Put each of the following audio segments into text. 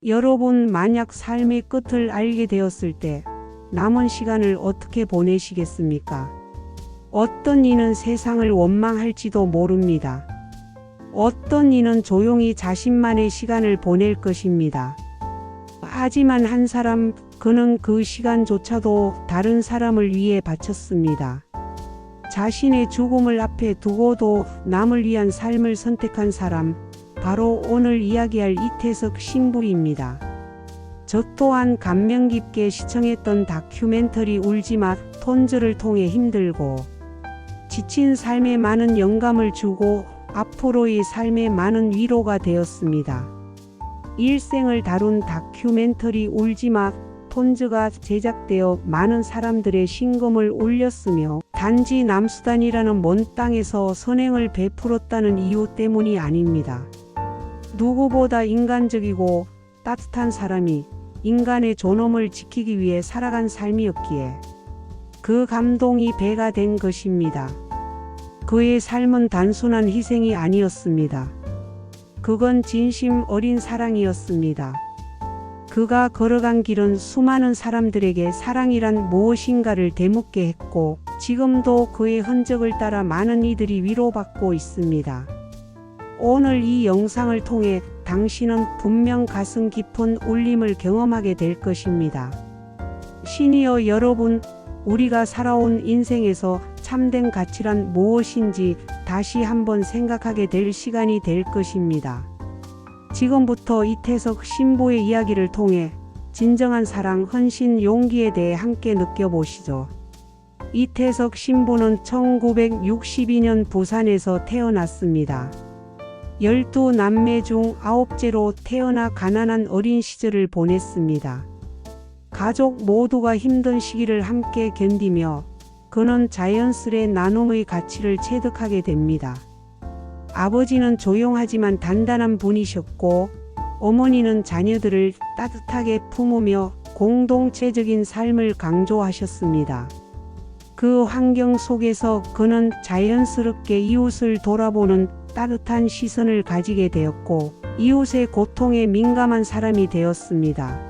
여러분, 만약 삶의 끝을 알게 되었을 때 남은 시간을 어떻게 보내시겠습니까? 어떤 이는 세상을 원망할지도 모릅니다. 어떤 이는 조용히 자신만의 시간을 보낼 것입니다. 하지만 한 사람, 그는 그 시간조차도 다른 사람을 위해 바쳤습니다. 자신의 죽음을 앞에 두고도 남을 위한 삶을 선택한 사람, 바로 오늘 이야기할 이태석 신부입니다. 저 또한 감명 깊게 시청했던 다큐멘터리 울지마 톤즈를 통해 힘들고 지친 삶에 많은 영감을 주고 앞으로의 삶에 많은 위로가 되었습니다. 일생을 다룬 다큐멘터리 울지마 톤즈가 제작되어 많은 사람들의 심금을 울렸으며 단지 남수단이라는 먼 땅에서 선행을 베풀었다는 이유 때문이 아닙니다. 누구보다 인간적이고 따뜻한 사람이 인간의 존엄을 지키기 위해 살아간 삶이었기에 그 감동이 배가 된 것입니다. 그의 삶은 단순한 희생이 아니었습니다. 그건 진심 어린 사랑이었습니다. 그가 걸어간 길은 수많은 사람들에게 사랑이란 무엇인가를 되묻게 했고 지금도 그의 흔적을 따라 많은 이들이 위로받고 있습니다. 오늘 이 영상을 통해 당신은 분명 가슴 깊은 울림을 경험하게 될 것입니다. 시니어 여러분, 우리가 살아온 인생에서 참된 가치란 무엇인지 다시 한번 생각하게 될 시간이 될 것입니다. 지금부터 이태석 신부의 이야기를 통해 진정한 사랑, 헌신, 용기에 대해 함께 느껴보시죠. 이태석 신부는 1962년 부산에서 태어났습니다. 12남매 중 9째로 태어나 가난한 어린 시절을 보냈습니다. 가족 모두가 힘든 시기를 함께 견디며 그는 자연스레 나눔의 가치를 체득하게 됩니다. 아버지는 조용하지만 단단한 분이셨고 어머니는 자녀들을 따뜻하게 품으며 공동체적인 삶을 강조하셨습니다. 그 환경 속에서 그는 자연스럽게 이웃을 돌아보는 따뜻한 시선을 가지게 되었고 이웃의 고통에 민감한 사람이 되었습니다.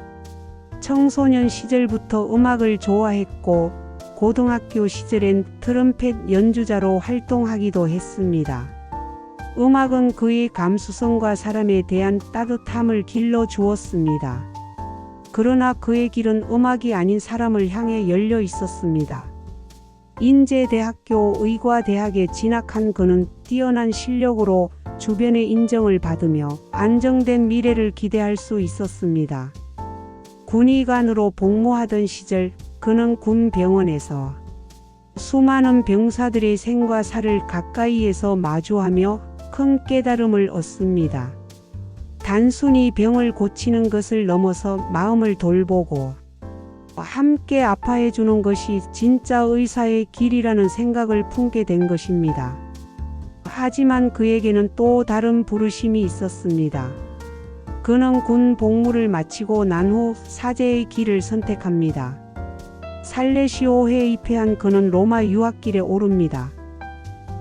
청소년 시절부터 음악을 좋아했고 고등학교 시절엔 트럼펫 연주자로 활동하기도 했습니다. 음악은 그의 감수성과 사람에 대한 따뜻함을 길러주었습니다. 그러나 그의 길은 음악이 아닌 사람을 향해 열려 있었습니다. 인제대학교 의과대학에 진학한 그는 뛰어난 실력으로 주변의 인정을 받으며 안정된 미래를 기대할 수 있었습니다. 군의관으로 복무하던 시절 그는 군 병원에서 수많은 병사들의 생과 사를 가까이에서 마주하며 큰 깨달음을 얻습니다. 단순히 병을 고치는 것을 넘어서 마음을 돌보고 함께 아파해 주는 것이 진짜 의사의 길이라는 생각을 품게 된 것입니다. 하지만 그에게는 또 다른 부르심이 있었습니다. 그는 군 복무를 마치고 난 후 사제의 길을 선택합니다. 살레시오에 입회한 그는 로마 유학길에 오릅니다.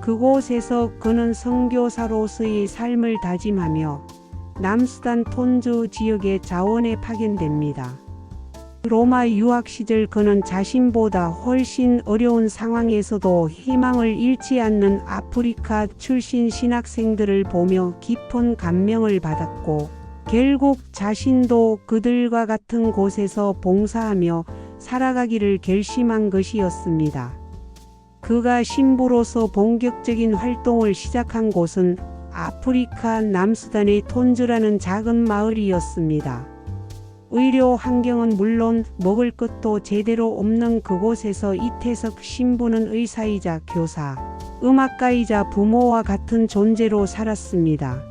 그곳에서 그는 선교사로서의 삶을 다짐하며 남수단 톤즈 지역의 자원에 파견됩니다. 로마 유학 시절 그는 자신보다 훨씬 어려운 상황에서도 희망을 잃지 않는 아프리카 출신 신학생들을 보며 깊은 감명을 받았고 결국 자신도 그들과 같은 곳에서 봉사하며 살아가기를 결심한 것이었습니다. 그가 신부로서 본격적인 활동을 시작한 곳은 아프리카 남수단의 톤즈라는 작은 마을이었습니다. 의료 환경은 물론 먹을 것도 제대로 없는 그곳에서 이태석 신부는 의사이자 교사, 음악가이자 부모와 같은 존재로 살았습니다.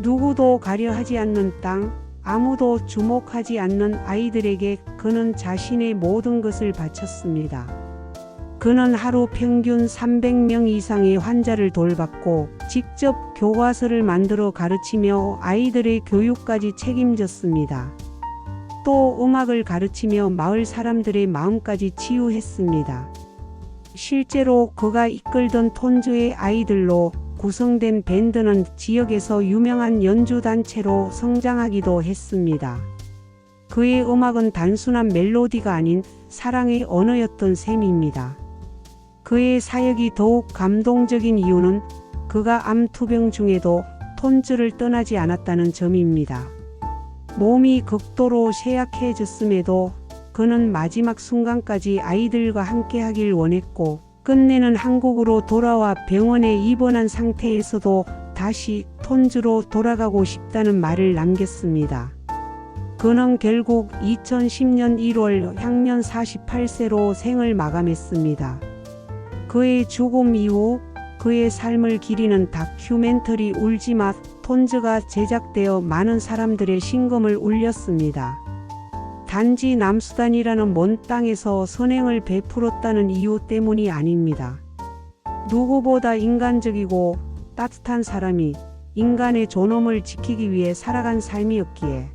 누구도 가려하지 않는 땅, 아무도 주목하지 않는 아이들에게 그는 자신의 모든 것을 바쳤습니다. 그는 하루 평균 300명 이상의 환자를 돌봤고 직접 교과서를 만들어 가르치며 아이들의 교육까지 책임졌습니다. 또 음악을 가르치며 마을 사람들의 마음까지 치유했습니다. 실제로 그가 이끌던 톤즈의 아이들로 구성된 밴드는 지역에서 유명한 연주단체로 성장하기도 했습니다. 그의 음악은 단순한 멜로디가 아닌 사랑의 언어였던 셈입니다. 그의 사역이 더욱 감동적인 이유는 그가 암투병 중에도 톤즈를 떠나지 않았다는 점입니다. 몸이 극도로 쇠약해졌음에도 그는 마지막 순간까지 아이들과 함께하길 원했고, 끝내는 한국으로 돌아와 병원에 입원한 상태에서도 다시 톤즈로 돌아가고 싶다는 말을 남겼습니다. 그는 결국 2010년 1월 향년 48세로 생을 마감했습니다. 그의 죽음 이후 그의 삶을 기리는 다큐멘터리 울지마 톤즈가 제작되어 많은 사람들의 심금을 울렸습니다. 단지 남수단이라는 먼 땅에서 선행을 베풀었다는 이유 때문이 아닙니다. 누구보다 인간적이고 따뜻한 사람이 인간의 존엄을 지키기 위해 살아간 삶이었기에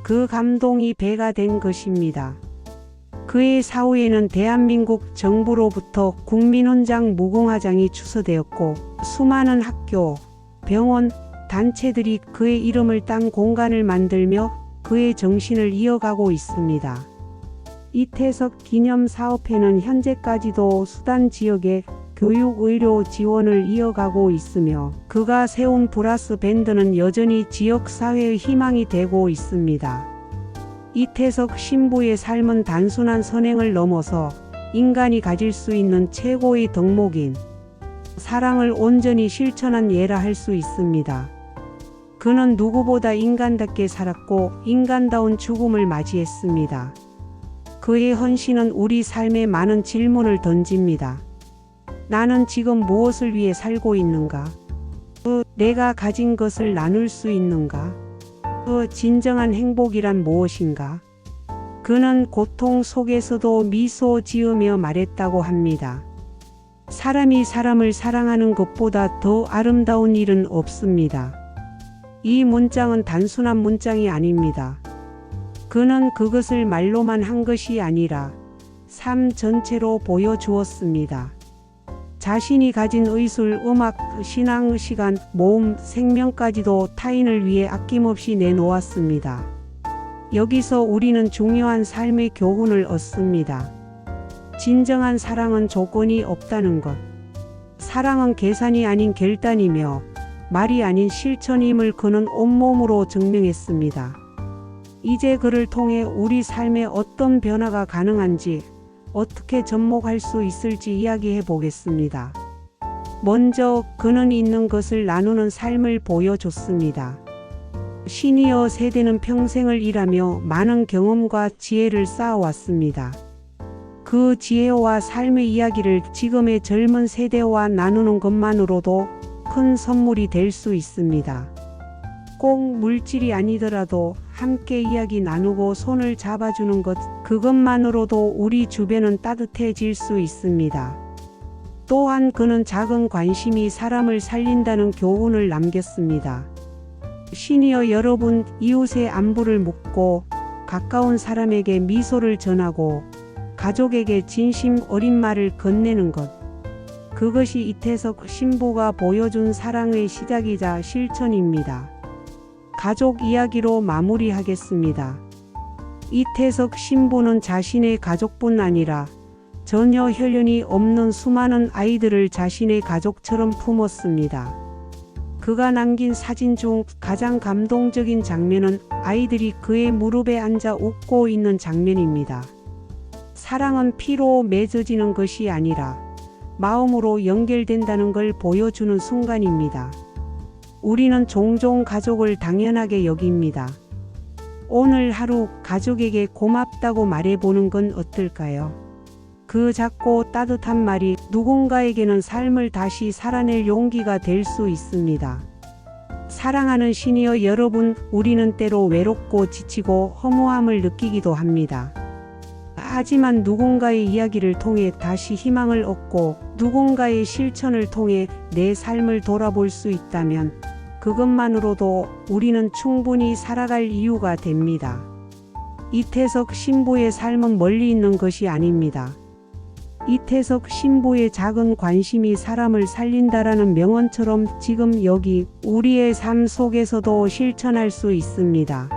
그 감동이 배가 된 것입니다. 그의 사후에는 대한민국 정부로부터 국민훈장 무궁화장이 추서되었고, 수많은 학교, 병원, 단체들이 그의 이름을 딴 공간을 만들며 그의 정신을 이어가고 있습니다. 이태석 기념사업회는 현재까지도 수단 지역의 교육 의료 지원을 이어가고 있으며, 그가 세운 브라스 밴드는 여전히 지역사회의 희망이 되고 있습니다. 이태석 신부의 삶은 단순한 선행을 넘어서 인간이 가질 수 있는 최고의 덕목인 사랑을 온전히 실천한 예라 할 수 있습니다. 그는 누구보다 인간답게 살았고 인간다운 죽음을 맞이했습니다. 그의 헌신은 우리 삶에 많은 질문을 던집니다. 나는 지금 무엇을 위해 살고 있는가? 내가 가진 것을 나눌 수 있는가? 진정한 행복이란 무엇인가? 그는 고통 속에서도 미소 지으며 말했다고 합니다. 사람이 사람을 사랑하는 것보다 더 아름다운 일은 없습니다. 이 문장은 단순한 문장이 아닙니다. 그는 그것을 말로만 한 것이 아니라 삶 전체로 보여주었습니다. 자신이 가진 의술, 음악, 신앙, 시간, 모험, 생명까지도 타인을 위해 아낌없이 내놓았습니다. 여기서 우리는 중요한 삶의 교훈을 얻습니다. 진정한 사랑은 조건이 없다는 것. 사랑은 계산이 아닌 결단이며 말이 아닌 실천임을 그는 온몸으로 증명했습니다. 이제 그를 통해 우리 삶에 어떤 변화가 가능한지, 어떻게 접목할 수 있을지 이야기해 보겠습니다. 먼저 그는 있는 것을 나누는 삶을 보여줬습니다. 시니어 세대는 평생을 일하며 많은 경험과 지혜를 쌓아왔습니다. 그 지혜와 삶의 이야기를 지금의 젊은 세대와 나누는 것만으로도 큰 선물이 될 수 있습니다. 꼭 물질이 아니더라도 함께 이야기 나누고 손을 잡아주는 것, 그것만으로도 우리 주변은 따뜻해질 수 있습니다. 또한 그는 작은 관심이 사람을 살린다는 교훈을 남겼습니다. 시니어 여러분, 이웃의 안부를 묻고 가까운 사람에게 미소를 전하고 가족에게 진심 어린 말을 건네는 것. 그것이 이태석 신부가 보여준 사랑의 시작이자 실천입니다. 가족 이야기로 마무리하겠습니다. 이태석 신부는 자신의 가족뿐 아니라 전혀 혈연이 없는 수많은 아이들을 자신의 가족처럼 품었습니다. 그가 남긴 사진 중 가장 감동적인 장면은 아이들이 그의 무릎에 앉아 웃고 있는 장면입니다. 사랑은 피로 맺어지는 것이 아니라 마음으로 연결된다는 걸 보여주는 순간입니다. 우리는 종종 가족을 당연하게 여깁니다. 오늘 하루 가족에게 고맙다고 말해보는 건 어떨까요? 그 작고 따뜻한 말이 누군가에게는 삶을 다시 살아낼 용기가 될 수 있습니다. 사랑하는 시니어 여러분, 우리는 때로 외롭고 지치고 허무함을 느끼기도 합니다. 하지만 누군가의 이야기를 통해 다시 희망을 얻고 누군가의 실천을 통해 내 삶을 돌아볼 수 있다면 그것만으로도 우리는 충분히 살아갈 이유가 됩니다. 이태석 신부의 삶은 멀리 있는 것이 아닙니다. 이태석 신부의 작은 관심이 사람을 살린다라는 명언처럼 지금 여기 우리의 삶 속에서도 실천할 수 있습니다.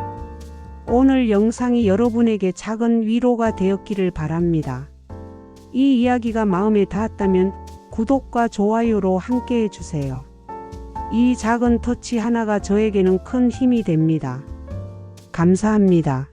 오늘 영상이 여러분에게 작은 위로가 되었기를 바랍니다. 이 이야기가 마음에 닿았다면 구독과 좋아요로 함께 해주세요. 이 작은 터치 하나가 저에게는 큰 힘이 됩니다. 감사합니다.